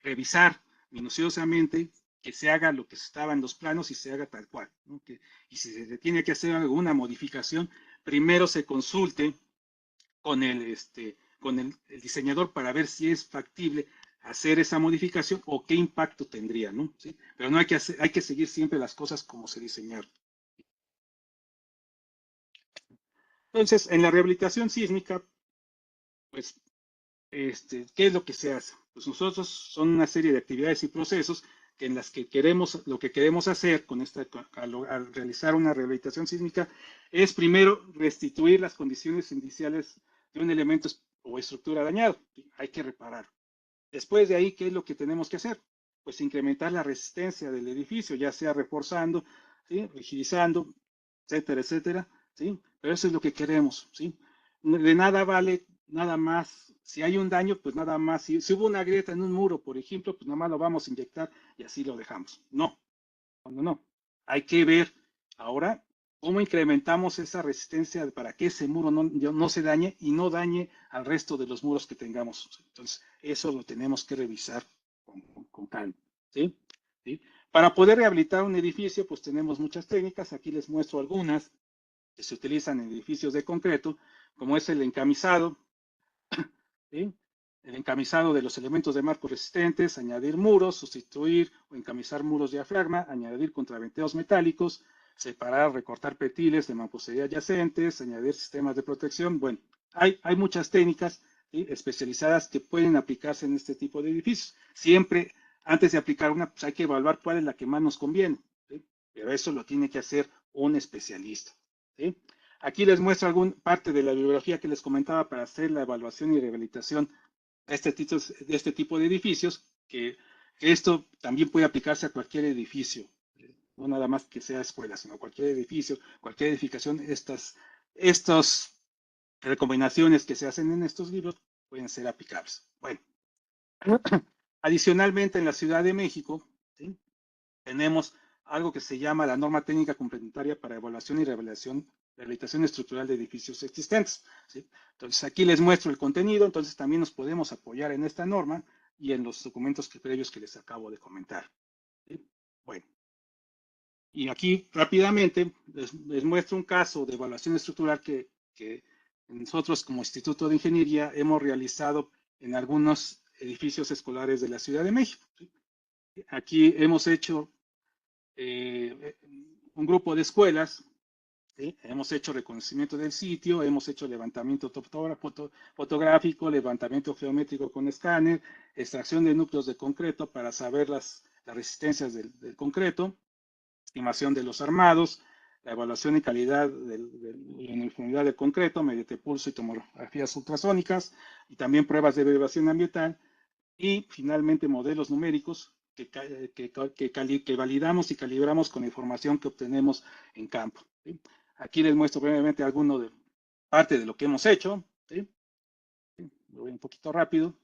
revisar minuciosamente que se haga lo que estaba en los planos y se haga tal cual, ¿no? Y si se tiene que hacer alguna modificación, primero se consulte con el diseñador para ver si es factible hacer esa modificación o qué impacto tendría, ¿no? ¿Sí? Pero no hay que seguir siempre las cosas como se diseñaron. Entonces, en la rehabilitación sísmica, pues, ¿qué es lo que se hace? Pues nosotros son una serie de actividades y procesos que en las que lo que queremos hacer al realizar una rehabilitación sísmica es primero restituir las condiciones iniciales de un elemento o estructura dañado. Hay que reparar. Después de ahí, ¿qué es lo que tenemos que hacer? Pues incrementar la resistencia del edificio, ya sea reforzando, ¿sí? Rigidizando, etcétera, etcétera, ¿sí? Pero eso es lo que queremos, ¿sí? De nada vale, nada más, si hay un daño, pues nada más, si hubo una grieta en un muro, por ejemplo, pues nada más lo vamos a inyectar y así lo dejamos. No, no, no. Hay que ver ahora cómo incrementamos esa resistencia para que ese muro no se dañe y no dañe al resto de los muros que tengamos. Entonces, eso lo tenemos que revisar con calma. ¿Sí? ¿Sí? Para poder rehabilitar un edificio, pues tenemos muchas técnicas. Aquí les muestro algunas que se utilizan en edificios de concreto, como es el encamisado, ¿sí? El encamisado de los elementos de marco resistentes, añadir muros, sustituir o encamisar muros diafragma, añadir contraventeos metálicos, separar, recortar petiles de mampostería adyacentes, añadir sistemas de protección. Bueno, hay muchas técnicas, ¿sí?, especializadas que pueden aplicarse en este tipo de edificios. Siempre, antes de aplicar una, pues hay que evaluar cuál es la que más nos conviene, ¿sí? Pero eso lo tiene que hacer un especialista, ¿sí? Aquí les muestro alguna parte de la bibliografía que les comentaba para hacer la evaluación y rehabilitación de este tipo de edificios, que esto también puede aplicarse a cualquier edificio, no nada más que sea escuela, sino cualquier edificio, cualquier edificación. Estas recomendaciones que se hacen en estos libros pueden ser aplicables. Bueno, adicionalmente en la Ciudad de México, ¿sí?, tenemos algo que se llama la norma técnica complementaria para evaluación y rehabilitación estructural de edificios existentes, ¿sí? Entonces aquí les muestro el contenido, entonces también nos podemos apoyar en esta norma y en los documentos previos que les acabo de comentar, ¿sí? Bueno, y aquí rápidamente les muestro un caso de evaluación estructural que nosotros como Instituto de Ingeniería hemos realizado en algunos edificios escolares de la Ciudad de México, ¿sí? Aquí hemos hecho un grupo de escuelas, ¿sí? Hemos hecho reconocimiento del sitio, hemos hecho levantamiento fotográfico, levantamiento geométrico con escáner, extracción de núcleos de concreto para saber las resistencias del concreto, estimación de los armados, la evaluación y calidad de la uniformidad del concreto mediante pulso y tomografías ultrasónicas, y también pruebas de vibración ambiental, y finalmente modelos numéricos que validamos y calibramos con la información que obtenemos en campo, ¿sí? Aquí les muestro brevemente parte de lo que hemos hecho, ¿sí? Lo voy un poquito rápido,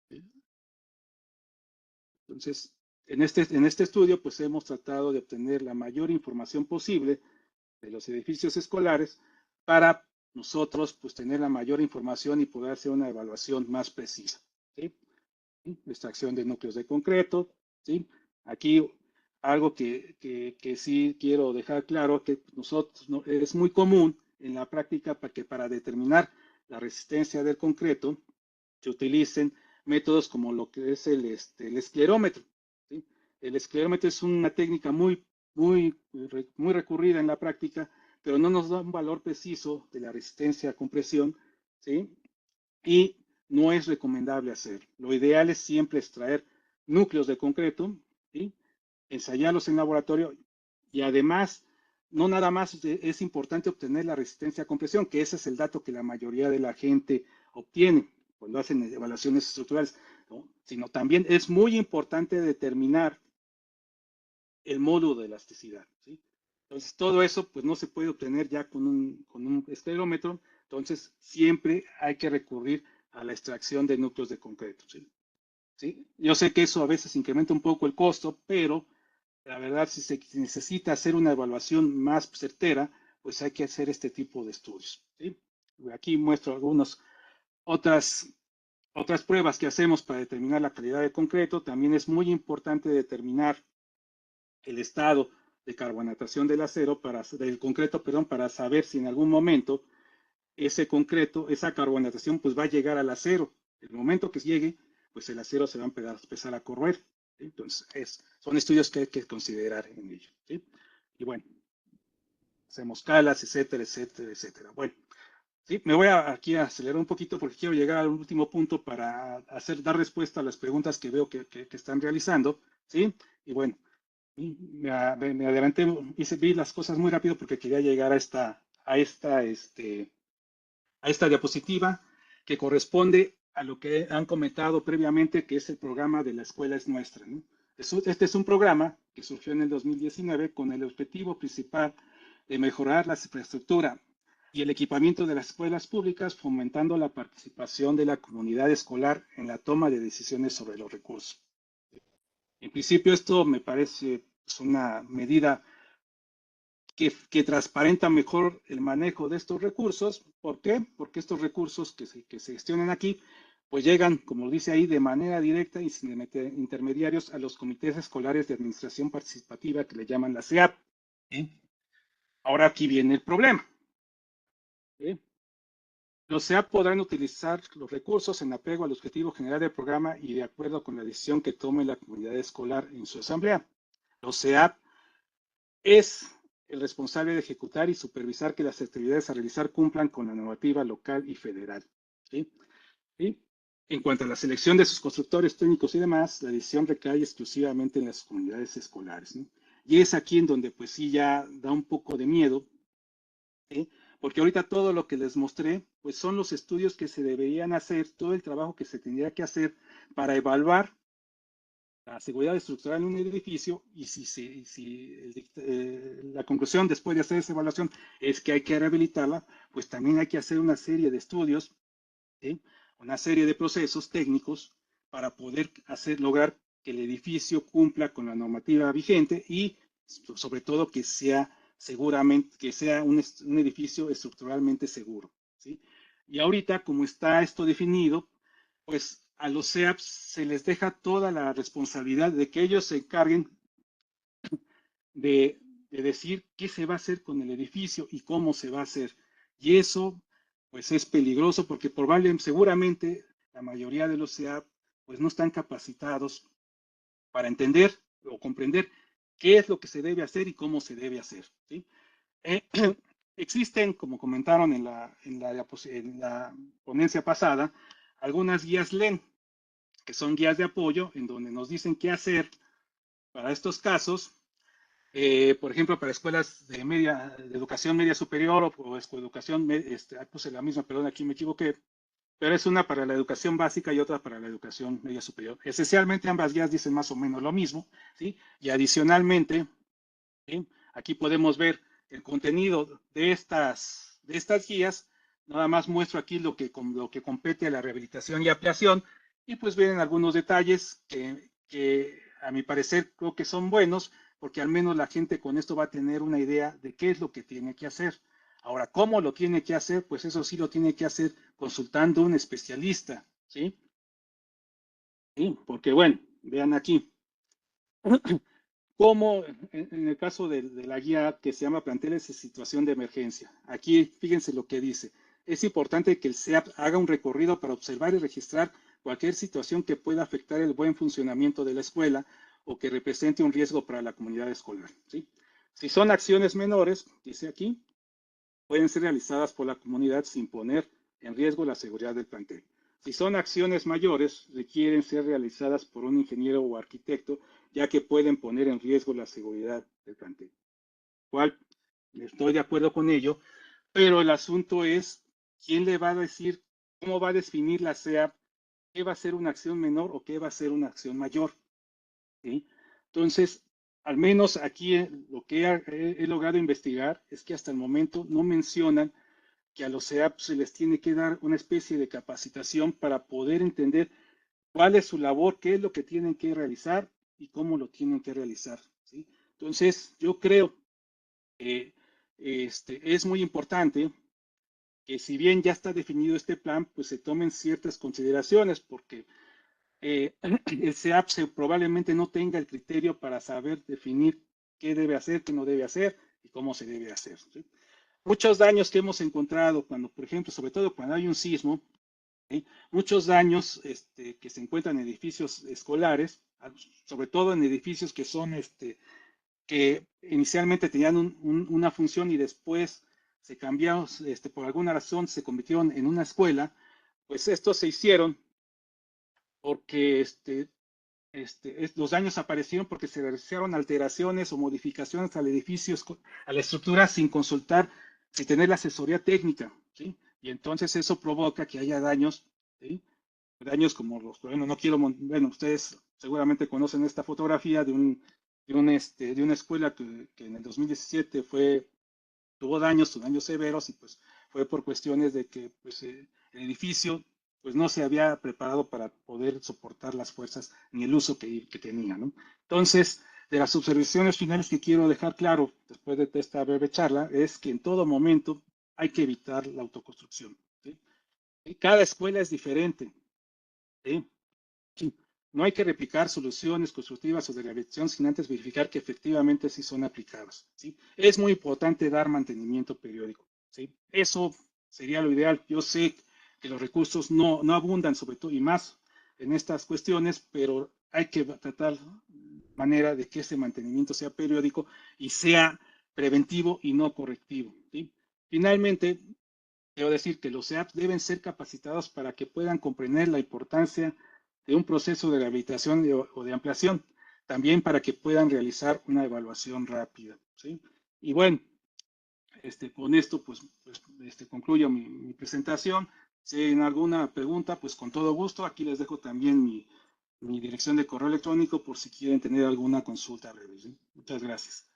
¿sí? Entonces, en este estudio, pues hemos tratado de obtener la mayor información posible de los edificios escolares para nosotros, pues, tener la mayor información y poder hacer una evaluación más precisa, ¿sí? Extracción de núcleos de concreto, ¿sí? Aquí algo que sí quiero dejar claro, que nosotros, ¿no?, es muy común en la práctica que para determinar la resistencia del concreto se utilicen métodos como lo que es el esclerómetro, ¿sí? El esclerómetro es una técnica muy recurrida en la práctica, pero no nos da un valor preciso de la resistencia a compresión, ¿sí? Y no es recomendable hacer. Lo ideal es siempre extraer núcleos de concreto, ¿sí?, ensayarlos en laboratorio, y además, no nada más es importante obtener la resistencia a compresión, que ese es el dato que la mayoría de la gente obtiene cuando hacen evaluaciones estructurales, ¿no?, sino también es muy importante determinar el módulo de elasticidad, ¿sí? Entonces, todo eso pues no se puede obtener ya con un esclerómetro, entonces siempre hay que recurrir a la extracción de núcleos de concreto, ¿sí? ¿Sí? Yo sé que eso a veces incrementa un poco el costo, pero la verdad, si se necesita hacer una evaluación más certera, pues hay que hacer este tipo de estudios, ¿sí? Aquí muestro otras, otras pruebas que hacemos para determinar la calidad de concreto. También es muy importante determinar el estado de carbonatación del concreto, perdón, para saber si en algún momento ese concreto, esa carbonatación, pues va a llegar al acero. El momento que llegue, pues el acero se va a empezar a corroer, ¿sí? Entonces, son estudios que hay que considerar en ello, ¿sí? Y bueno, hacemos calas, etcétera, etcétera, etcétera. Bueno, sí, me voy aquí a acelerar un poquito porque quiero llegar al último punto para dar respuesta a las preguntas que veo que están realizando, ¿sí? Y bueno, me adelanté, vi las cosas muy rápido porque quería llegar a esta diapositiva. que corresponde a lo que han comentado previamente, que es el programa de La Escuela es Nuestra, ¿no? Este es un programa que surgió en el 2019 con el objetivo principal de mejorar la infraestructura y el equipamiento de las escuelas públicas, fomentando la participación de la comunidad escolar en la toma de decisiones sobre los recursos. En principio, esto me parece una medida que transparenta mejor el manejo de estos recursos. ¿Por qué? Porque estos recursos que se gestionan aquí, pues llegan, como dice ahí, de manera directa y sin intermediarios a los comités escolares de administración participativa que le llaman la SEAP. ¿Sí? Ahora aquí viene el problema. ¿Sí? Los SEAP podrán utilizar los recursos en apego al objetivo general del programa y de acuerdo con la decisión que tome la comunidad escolar en su asamblea. Los SEAP es el responsable de ejecutar y supervisar que las actividades a realizar cumplan con la normativa local y federal. ¿Sí? ¿Sí? En cuanto a la selección de sus constructores técnicos y demás, la decisión recae exclusivamente en las comunidades escolares, ¿no? Y es aquí en donde pues sí ya da un poco de miedo, ¿sí? Porque ahorita todo lo que les mostré, pues son los estudios que se deberían hacer, todo el trabajo que se tendría que hacer para evaluar la seguridad estructural en un edificio y la conclusión después de hacer esa evaluación es que hay que rehabilitarla, pues también hay que hacer una serie de estudios, ¿sí? Una serie de procesos técnicos para poder lograr que el edificio cumpla con la normativa vigente y sobre todo que sea seguramente, que sea un edificio estructuralmente seguro, ¿sí? Y ahorita, como está esto definido, pues a los SEAPs se les deja toda la responsabilidad de que ellos se encarguen de decir qué se va a hacer con el edificio y cómo se va a hacer. Y eso, pues es peligroso porque probablemente, seguramente, la mayoría de los SEAP, pues no están capacitados para entender o comprender qué es lo que se debe hacer y cómo se debe hacer, ¿sí? Existen, como comentaron en la ponencia pasada, algunas guías LEN, que son guías de apoyo, en donde nos dicen qué hacer para estos casos. Por ejemplo, para escuelas de educación media superior o educación, puse la misma, perdón, aquí me equivoqué, pero es una para la educación básica y otra para la educación media superior. Esencialmente ambas guías dicen más o menos lo mismo, ¿sí? Y adicionalmente, ¿sí? Aquí podemos ver el contenido de estas guías. Nada más muestro aquí lo que compete a la rehabilitación y ampliación. Y pues vienen algunos detalles que a mi parecer creo que son buenos, porque al menos la gente con esto va a tener una idea de qué es lo que tiene que hacer. Ahora, ¿cómo lo tiene que hacer? Pues eso sí lo tiene que hacer consultando a un especialista, ¿sí? ¿Sí? Porque bueno, vean aquí. Como en el caso de la guía que se llama Planteles de Situación de Emergencia. Aquí fíjense lo que dice. Es importante que el SEAP haga un recorrido para observar y registrar cualquier situación que pueda afectar el buen funcionamiento de la escuela o que represente un riesgo para la comunidad escolar, ¿sí? Si son acciones menores, dice aquí, pueden ser realizadas por la comunidad sin poner en riesgo la seguridad del plantel. Si son acciones mayores, requieren ser realizadas por un ingeniero o arquitecto, ya que pueden poner en riesgo la seguridad del plantel. ¿Cuál? Estoy de acuerdo con ello, pero el asunto es quién le va a decir, cómo va a definir la SEAP, qué va a ser una acción menor o qué va a ser una acción mayor, ¿sí? Entonces, al menos aquí lo que he logrado investigar es que hasta el momento no mencionan que a los SEAP se les tiene que dar una especie de capacitación para poder entender cuál es su labor, qué es lo que tienen que realizar y cómo lo tienen que realizar, ¿sí? Entonces, yo creo que es muy importante que si bien ya está definido este plan, pues se tomen ciertas consideraciones, porque el SEAP probablemente no tenga el criterio para saber definir qué debe hacer, qué no debe hacer y cómo se debe hacer, ¿sí? Muchos daños que hemos encontrado cuando, por ejemplo, sobre todo cuando hay un sismo, ¿sí? Muchos daños que se encuentran en edificios escolares, sobre todo en edificios que son, que inicialmente tenían una función y después se cambiaron, por alguna razón se convirtieron en una escuela, pues estos se hicieron porque los daños aparecieron porque se realizaron alteraciones o modificaciones al edificio, a la estructura sin consultar, sin tener la asesoría técnica, ¿sí? Y entonces eso provoca que haya daños, ¿sí? Daños como los, bueno, no quiero, bueno, ustedes seguramente conocen esta fotografía de una escuela que en el 2017 tuvo daños severos y pues fue por cuestiones de que pues, el edificio pues no se había preparado para poder soportar las fuerzas ni el uso que tenía, ¿no? Entonces, de las observaciones finales que quiero dejar claro después de esta breve charla es que en todo momento hay que evitar la autoconstrucción, ¿sí? Cada escuela es diferente, ¿sí? Sí. No hay que replicar soluciones constructivas o de rehabilitación sin antes verificar que efectivamente sí son aplicadas, ¿sí? Es muy importante dar mantenimiento periódico, ¿sí? Eso sería lo ideal. Yo sé que los recursos no abundan, sobre todo y más en estas cuestiones, pero hay que tratar manera de que ese mantenimiento sea periódico y sea preventivo y no correctivo, ¿sí? Finalmente, quiero decir que los EAPs deben ser capacitados para que puedan comprender la importancia de un proceso de rehabilitación o de ampliación, también para que puedan realizar una evaluación rápida, ¿sí? Y bueno, con esto concluyo mi presentación. Si hay alguna pregunta, pues con todo gusto. Aquí les dejo también mi dirección de correo electrónico por si quieren tener alguna consulta breve, ¿sí? Muchas gracias.